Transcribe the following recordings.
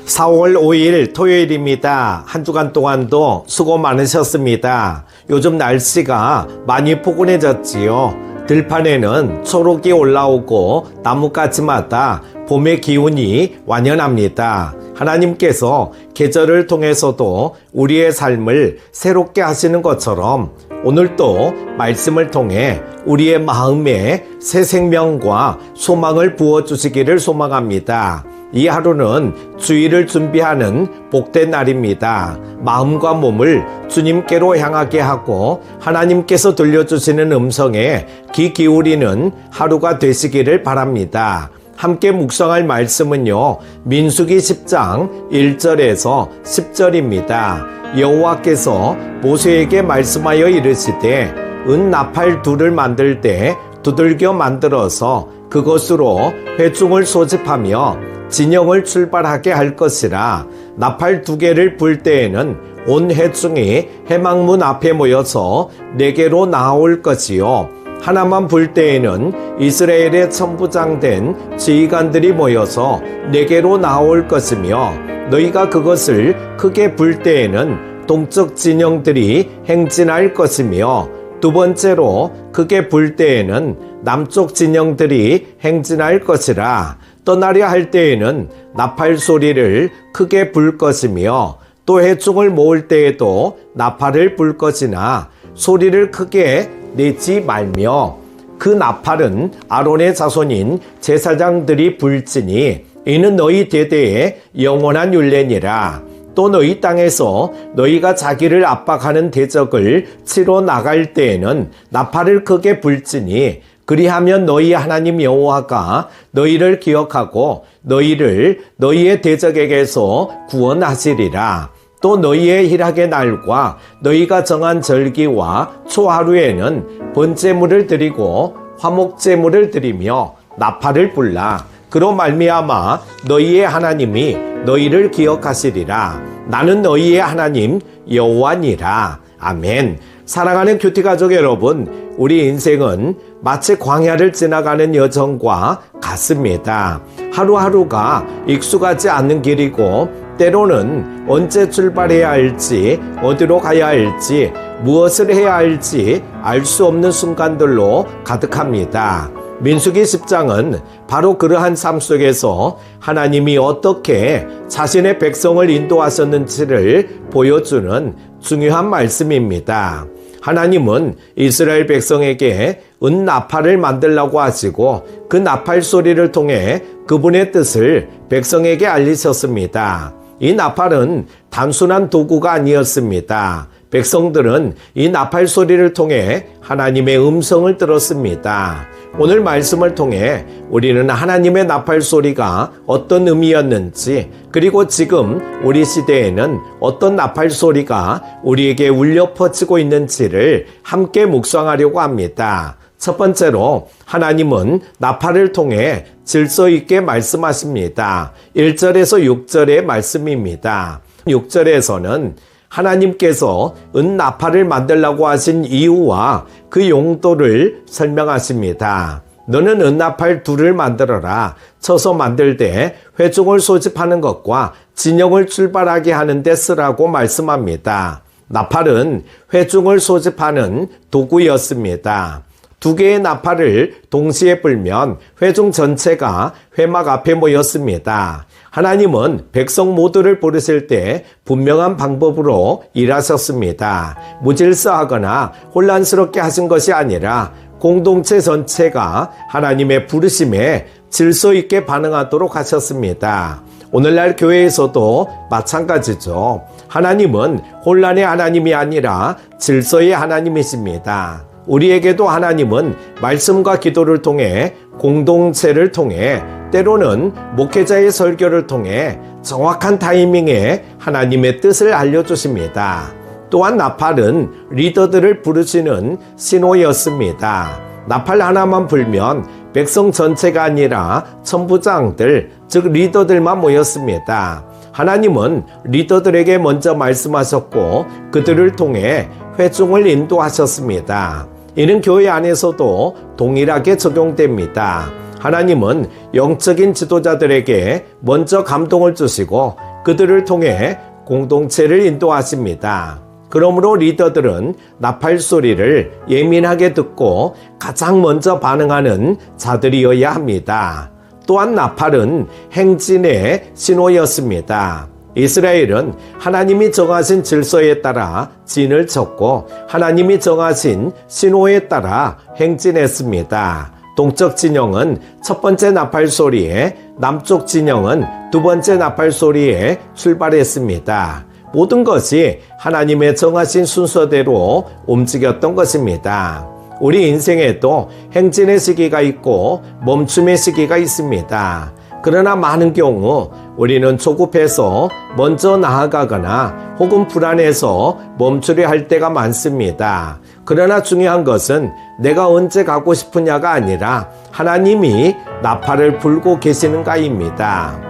4월 5일 토요일입니다. 한 주간 동안도 수고 많으셨습니다. 요즘 날씨가 많이 포근해졌지요. 들판에는 초록이 올라오고 나뭇가지마다 봄의 기운이 완연합니다. 하나님께서 계절을 통해서도 우리의 삶을 새롭게 하시는 것처럼 오늘도 말씀을 통해 우리의 마음에 새 생명과 소망을 부어주시기를 소망합니다. 이 하루는 주일을 준비하는 복된 날입니다. 마음과 몸을 주님께로 향하게 하고 하나님께서 들려주시는 음성에 귀 기울이는 하루가 되시기를 바랍니다. 함께 묵상할 말씀은요, 민수기 10장 1절에서 10절입니다. 여호와께서 모세에게 말씀하여 이르시되 은 나팔 둘을 만들 때 두들겨 만들어서 그것으로 회중을 소집하며 진영을 출발하게 할 것이라. 나팔 2개를 불 때에는 온 회중이 회막문 앞에 모여서 내게로 나아올 것이요, 하나만 불 때에는 이스라엘의 천부장된 지휘관들이 모여서 내게로 나아올 것이며, 너희가 그것을 크게 불 때에는 동쪽 진영들이 행진할 것이며, 두 번째로 크게 불 때에는 남쪽 진영들이 행진할 것이라. 떠나려 할 때에는 나팔 소리를 크게 불 것이며, 또 회중을 모을 때에도 나팔을 불 것이나 소리를 크게 내지 말며, 그 나팔은 아론의 자손인 제사장들이 불지니 이는 너희 대대의 영원한 율례니라. 또 너희 땅에서 너희가 자기를 압박하는 대적을 치러 나갈 때에는 나팔을 크게 불지니 그리하면 너희 하나님 여호와가 너희를 기억하고 너희를 너희의 대적에게서 구원하시리라. 또 너희의 희락의 날과 너희가 정한 절기와 초하루에는 번제물을 드리고 화목제물을 드리며 나팔을 불라. 그로 말미암아 너희의 하나님이 너희를 기억하시리라. 나는 너희의 하나님 여호와니라. 아멘. 사랑하는 큐티 가족 여러분, 우리 인생은 마치 광야를 지나가는 여정과 같습니다. 하루하루가 익숙하지 않는 길이고, 때로는 언제 출발해야 할지, 어디로 가야 할지, 무엇을 해야 할지 알 수 없는 순간들로 가득합니다. 민수기 10장은 바로 그러한 삶 속에서 하나님이 어떻게 자신의 백성을 인도하셨는지를 보여주는 중요한 말씀입니다. 하나님은 이스라엘 백성에게 은나팔을 만들라고 하시고 그 나팔 소리를 통해 그분의 뜻을 백성에게 알리셨습니다. 이 나팔은 단순한 도구가 아니었습니다. 백성들은 이 나팔 소리를 통해 하나님의 음성을 들었습니다. 오늘 말씀을 통해 우리는 하나님의 나팔 소리가 어떤 의미였는지, 그리고 지금 우리 시대에는 어떤 나팔 소리가 우리에게 울려 퍼지고 있는지를 함께 묵상하려고 합니다. 첫 번째로 하나님은 나팔을 통해 질서 있게 말씀하십니다. 1절에서 6절의 말씀입니다. 6절에서는 하나님께서 은나팔을 만들라고 하신 이유와 그 용도를 설명하십니다. 너는 은나팔 2를 만들어라. 쳐서 만들 때 회중을 소집하는 것과 진영을 출발하게 하는 데 쓰라고 말씀합니다. 나팔은 회중을 소집하는 도구였습니다. 2개의 나팔을 동시에 불면 회중 전체가 회막 앞에 모였습니다. 하나님은 백성 모두를 부르실 때 분명한 방법으로 일하셨습니다. 무질서하거나 혼란스럽게 하신 것이 아니라 공동체 전체가 하나님의 부르심에 질서 있게 반응하도록 하셨습니다. 오늘날 교회에서도 마찬가지죠. 하나님은 혼란의 하나님이 아니라 질서의 하나님이십니다. 우리에게도 하나님은 말씀과 기도를 통해, 공동체를 통해, 때로는 목회자의 설교를 통해 정확한 타이밍에 하나님의 뜻을 알려주십니다. 또한 나팔은 리더들을 부르시는 신호였습니다. 나팔 하나만 불면 백성 전체가 아니라 천부장들, 즉 리더들만 모였습니다. 하나님은 리더들에게 먼저 말씀하셨고 그들을 통해 회중을 인도하셨습니다. 이는 교회 안에서도 동일하게 적용됩니다. 하나님은 영적인 지도자들에게 먼저 감동을 주시고 그들을 통해 공동체를 인도하십니다. 그러므로 리더들은 나팔 소리를 예민하게 듣고 가장 먼저 반응하는 자들이어야 합니다. 또한 나팔은 행진의 신호였습니다. 이스라엘은 하나님이 정하신 질서에 따라 진을 쳤고 하나님이 정하신 신호에 따라 행진했습니다. 동쪽 진영은 첫 번째 나팔 소리에, 남쪽 진영은 두 번째 나팔 소리에 출발했습니다. 모든 것이 하나님의 정하신 순서대로 움직였던 것입니다. 우리 인생에도 행진의 시기가 있고 멈춤의 시기가 있습니다. 그러나 많은 경우 우리는 조급해서 먼저 나아가거나 혹은 불안해서 멈추려 할 때가 많습니다. 그러나 중요한 것은 내가 언제 가고 싶으냐가 아니라 하나님이 나팔을 불고 계시는가입니다.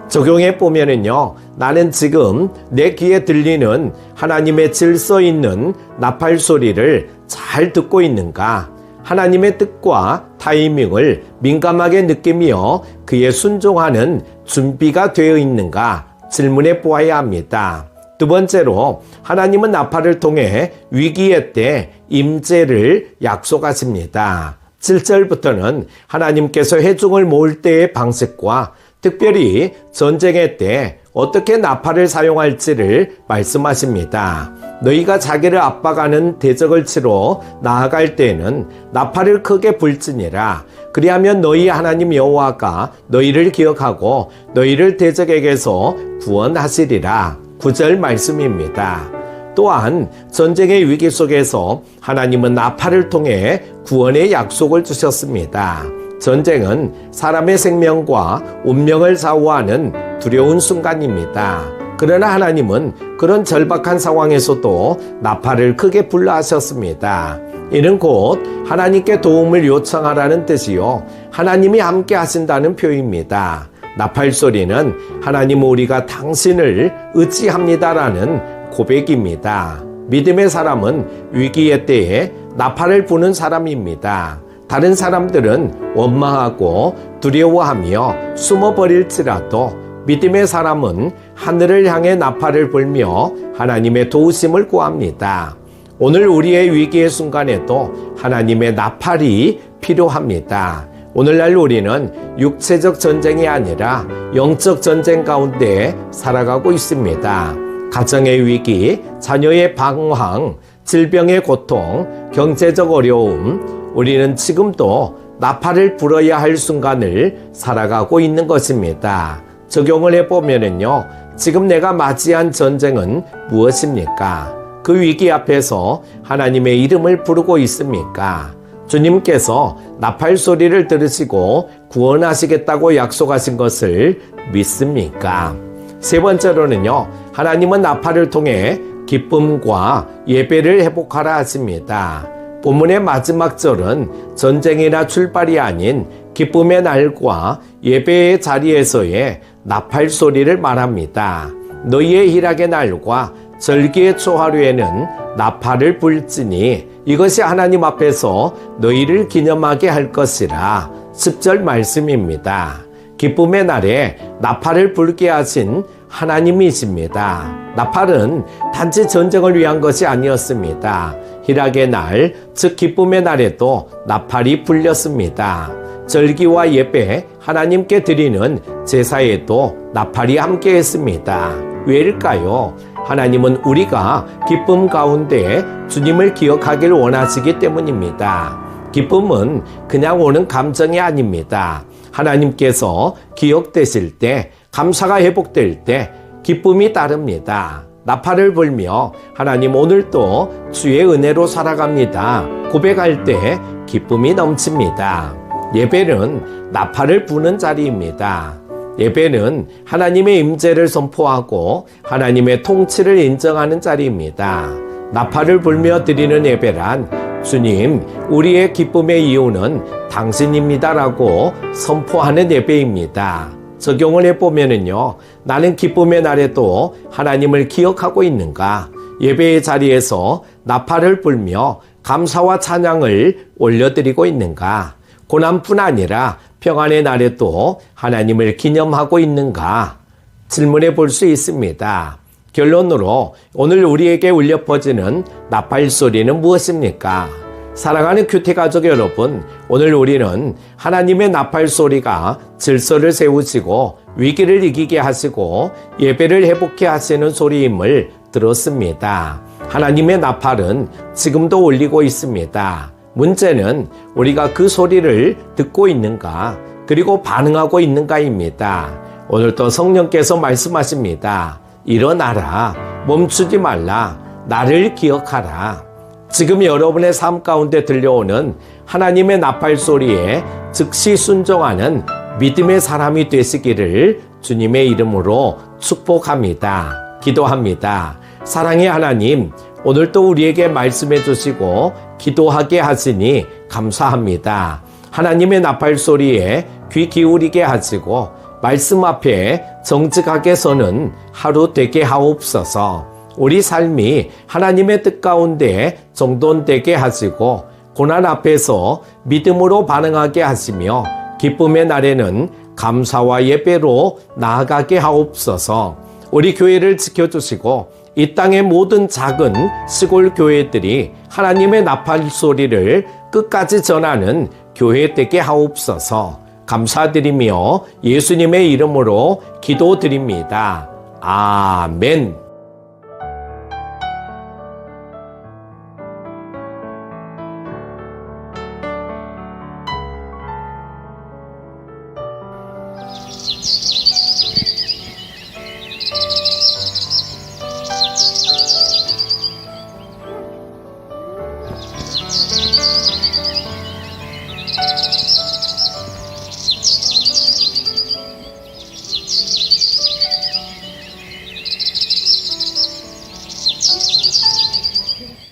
적용해 보면은요, 나는 지금 내 귀에 들리는 하나님의 질서 있는 나팔 소리를 잘 듣고 있는가? 하나님의 뜻과 타이밍을 민감하게 느끼며 그에 순종하는 준비가 되어 있는가 질문해 보아야 합니다. 두 번째로 하나님은 나팔을 통해 위기의 때 임재를 약속하십니다. 7절부터는 하나님께서 회중을 모을 때의 방식과 특별히 전쟁의 때 어떻게 나팔을 사용할지를 말씀하십니다. 너희가 자기를 압박하는 대적을 치러 나아갈 때에는 나팔을 크게 불지니라. 그리하면 너희 하나님 여호와가 너희를 기억하고 너희를 대적에게서 구원하시리라. 9절 말씀입니다. 또한 전쟁의 위기 속에서 하나님은 나팔을 통해 구원의 약속을 주셨습니다. 전쟁은 사람의 생명과 운명을 좌우하는 두려운 순간입니다. 그러나 하나님은 그런 절박한 상황에서도 나팔을 크게 불러 하셨습니다. 이는 곧 하나님께 도움을 요청하라는 뜻이요, 하나님이 함께 하신다는 표현입니다. 나팔 소리는 하나님 우리가 당신을 의지합니다라는 고백입니다. 믿음의 사람은 위기의 때에 나팔을 부는 사람입니다. 다른 사람들은 원망하고 두려워하며 숨어버릴지라도 믿음의 사람은 하늘을 향해 나팔을 불며 하나님의 도우심을 구합니다. 오늘 우리의 위기의 순간에도 하나님의 나팔이 필요합니다. 오늘날 우리는 육체적 전쟁이 아니라 영적 전쟁 가운데 살아가고 있습니다. 가정의 위기, 자녀의 방황, 질병의 고통, 경제적 어려움, 우리는 지금도 나팔을 불어야 할 순간을 살아가고 있는 것입니다. 적용을 해보면요, 지금 내가 맞이한 전쟁은 무엇입니까? 그 위기 앞에서 하나님의 이름을 부르고 있습니까? 주님께서 나팔 소리를 들으시고 구원하시겠다고 약속하신 것을 믿습니까? 세 번째로는요, 하나님은 나팔을 통해 기쁨과 예배를 회복하라 하십니다. 본문의 마지막 절은 전쟁이나 출발이 아닌 기쁨의 날과 예배의 자리에서의 나팔 소리를 말합니다. 너희의 희락의 날과 절기의 초하루에는 나팔을 불지니 이것이 하나님 앞에서 너희를 기념하게 할 것이라. 10절 말씀입니다. 기쁨의 날에 나팔을 불게 하신 하나님이십니다. 나팔은 단지 전쟁을 위한 것이 아니었습니다. 희락의 날, 즉 기쁨의 날에도 나팔이 불렸습니다. 절기와 예배, 하나님께 드리는 제사에도 나팔이 함께했습니다. 왜일까요? 하나님은 우리가 기쁨 가운데 주님을 기억하길 원하시기 때문입니다. 기쁨은 그냥 오는 감정이 아닙니다. 하나님께서 기억되실 때, 감사가 회복될 때 기쁨이 따릅니다. 나팔을 불며 하나님 오늘도 주의 은혜로 살아갑니다 고백할 때 기쁨이 넘칩니다. 예배는 나팔을 부는 자리입니다. 예배는 하나님의 임재를 선포하고 하나님의 통치를 인정하는 자리입니다. 나팔을 불며 드리는 예배란 주님, 우리의 기쁨의 이유는 당신입니다라고 선포하는 예배입니다. 적용을 해보면요, 나는 기쁨의 날에도 하나님을 기억하고 있는가? 예배의 자리에서 나팔을 불며 감사와 찬양을 올려드리고 있는가? 고난뿐 아니라 평안의 날에 또 하나님을 기념하고 있는가 질문해 볼 수 있습니다. 결론으로 오늘 우리에게 울려 퍼지는 나팔 소리는 무엇입니까? 사랑하는 큐티 가족 여러분, 오늘 우리는 하나님의 나팔 소리가 질서를 세우시고 위기를 이기게 하시고 예배를 회복케 하시는 소리임을 들었습니다. 하나님의 나팔은 지금도 울리고 있습니다. 문제는 우리가 그 소리를 듣고 있는가, 그리고 반응하고 있는가입니다. 오늘도 성령께서 말씀하십니다. 일어나라, 멈추지 말라, 나를 기억하라. 지금 여러분의 삶 가운데 들려오는 하나님의 나팔 소리에 즉시 순종하는 믿음의 사람이 되시기를 주님의 이름으로 축복합니다. 기도합니다. 사랑의 하나님, 오늘도 우리에게 말씀해 주시고 기도하게 하시니 감사합니다. 하나님의 나팔 소리에 귀 기울이게 하시고 말씀 앞에 정직하게 서는 하루 되게 하옵소서. 우리 삶이 하나님의 뜻 가운데 정돈되게 하시고 고난 앞에서 믿음으로 반응하게 하시며 기쁨의 날에는 감사와 예배로 나아가게 하옵소서. 우리 교회를 지켜주시고 이 땅의 모든 작은 시골 교회들이 하나님의 나팔 소리를 끝까지 전하는 교회 되게 하옵소서. 감사드리며 예수님의 이름으로 기도드립니다. 아멘.